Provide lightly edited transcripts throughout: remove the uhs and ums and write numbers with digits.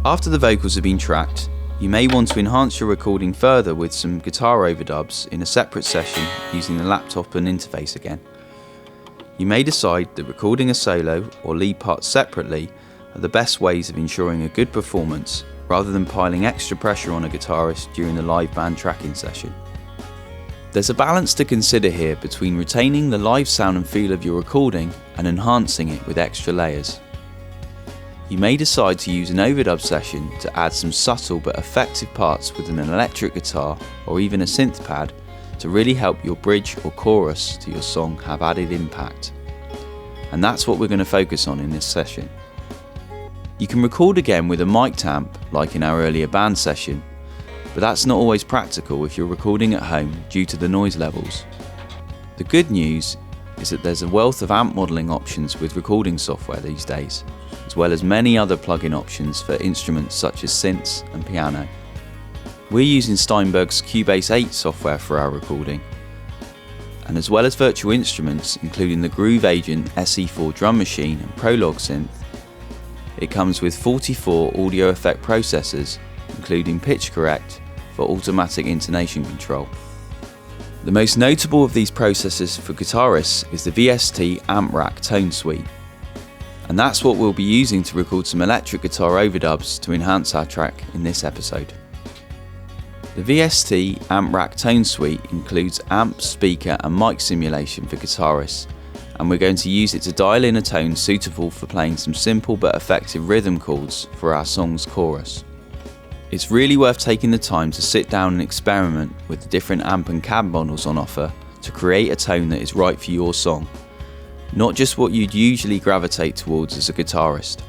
After the vocals have been tracked, you may want to enhance your recording further with some guitar overdubs in a separate session using the laptop and interface again. You may decide that recording a solo or lead part separately are the best ways of ensuring a good performance rather than piling extra pressure on a guitarist during the live band tracking session. There's a balance to consider here between retaining the live sound and feel of your recording and enhancing it with extra layers. You may decide to use an overdub session to add some subtle but effective parts with an electric guitar or even a synth pad to really help your bridge or chorus to your song have added impact. And that's what we're going to focus on in this session. You can record again with a mic amp like in our earlier band session, but that's not always practical if you're recording at home due to the noise levels. The good news is that there's a wealth of amp modelling options with recording software these days, as well as many other plug-in options for instruments such as synths and piano. We're using Steinberg's Cubase 8 software for our recording, and as well as virtual instruments including the Groove Agent SE4 drum machine and Prologue synth, it comes with 44 audio effect processors including pitch correct for automatic intonation control. The most notable of these processors for guitarists is the VST Amp Rack Tone Suite, and that's what we'll be using to record some electric guitar overdubs to enhance our track in this episode. The VST Amp Rack Tone Suite includes amp, speaker and mic simulation for guitarists, and we're going to use it to dial in a tone suitable for playing some simple but effective rhythm chords for our song's chorus. It's really worth taking the time to sit down and experiment with the different amp and cab models on offer to create a tone that is right for your song, not just what you'd usually gravitate towards as a guitarist,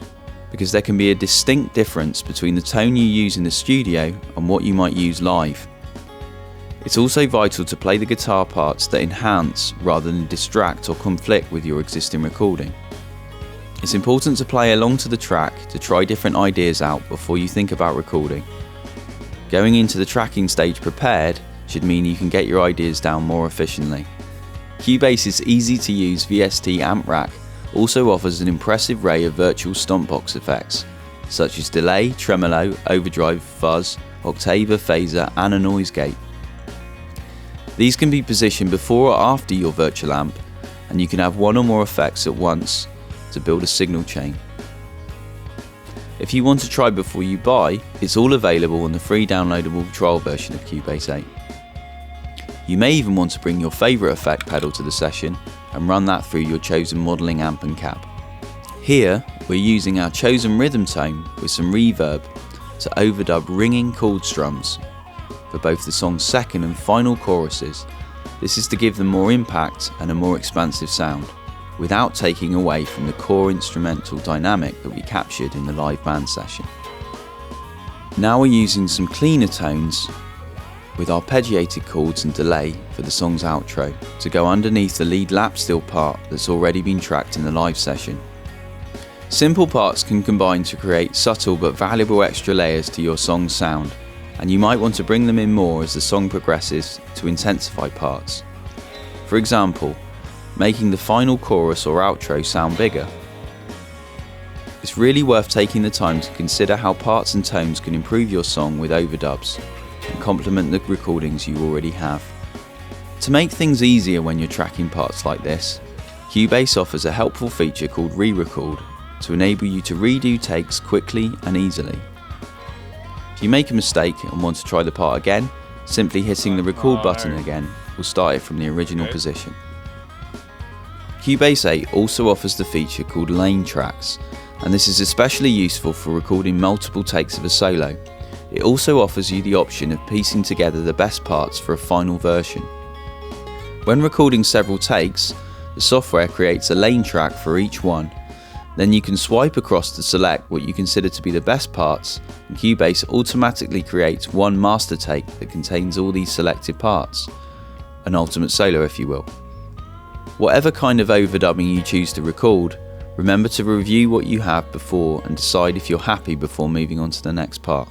because there can be a distinct difference between the tone you use in the studio and what you might use live. It's also vital to play the guitar parts that enhance rather than distract or conflict with your existing recording. It's important to play along to the track to try different ideas out before you think about recording. Going into the tracking stage prepared should mean you can get your ideas down more efficiently. Cubase's easy to use VST Amp Rack also offers an impressive array of virtual stompbox effects, such as delay, tremolo, overdrive, fuzz, octave, phaser and a noise gate. These can be positioned before or after your virtual amp, and you can have one or more effects at once to build a signal chain. If you want to try before you buy, it's all available on the free downloadable trial version of Cubase 8. You may even want to bring your favourite effect pedal to the session and run that through your chosen modelling amp and cab. Here, we're using our chosen rhythm tone with some reverb to overdub ringing chord strums for both the song's second and final choruses. This is to give them more impact and a more expansive sound, without taking away from the core instrumental dynamic that we captured in the live band session. Now we're using some cleaner tones with arpeggiated chords and delay for the song's outro to go underneath the lead lap steel part that's already been tracked in the live session. Simple parts can combine to create subtle but valuable extra layers to your song's sound, and you might want to bring them in more as the song progresses to intensify parts. For example, making the final chorus or outro sound bigger. It's really worth taking the time to consider how parts and tones can improve your song with overdubs and complement the recordings you already have. To make things easier when you're tracking parts like this, Cubase offers a helpful feature called re-record to enable you to redo takes quickly and easily. If you make a mistake and want to try the part again, simply hitting the record button again will start it from the original position. Cubase 8 also offers the feature called lane tracks, and this is especially useful for recording multiple takes of a solo. It also offers you the option of piecing together the best parts for a final version. When recording several takes, the software creates a lane track for each one. Then you can swipe across to select what you consider to be the best parts, and Cubase automatically creates one master take that contains all these selected parts. An ultimate solo, if you will. Whatever kind of overdubbing you choose to record, remember to review what you have before and decide if you're happy before moving on to the next part.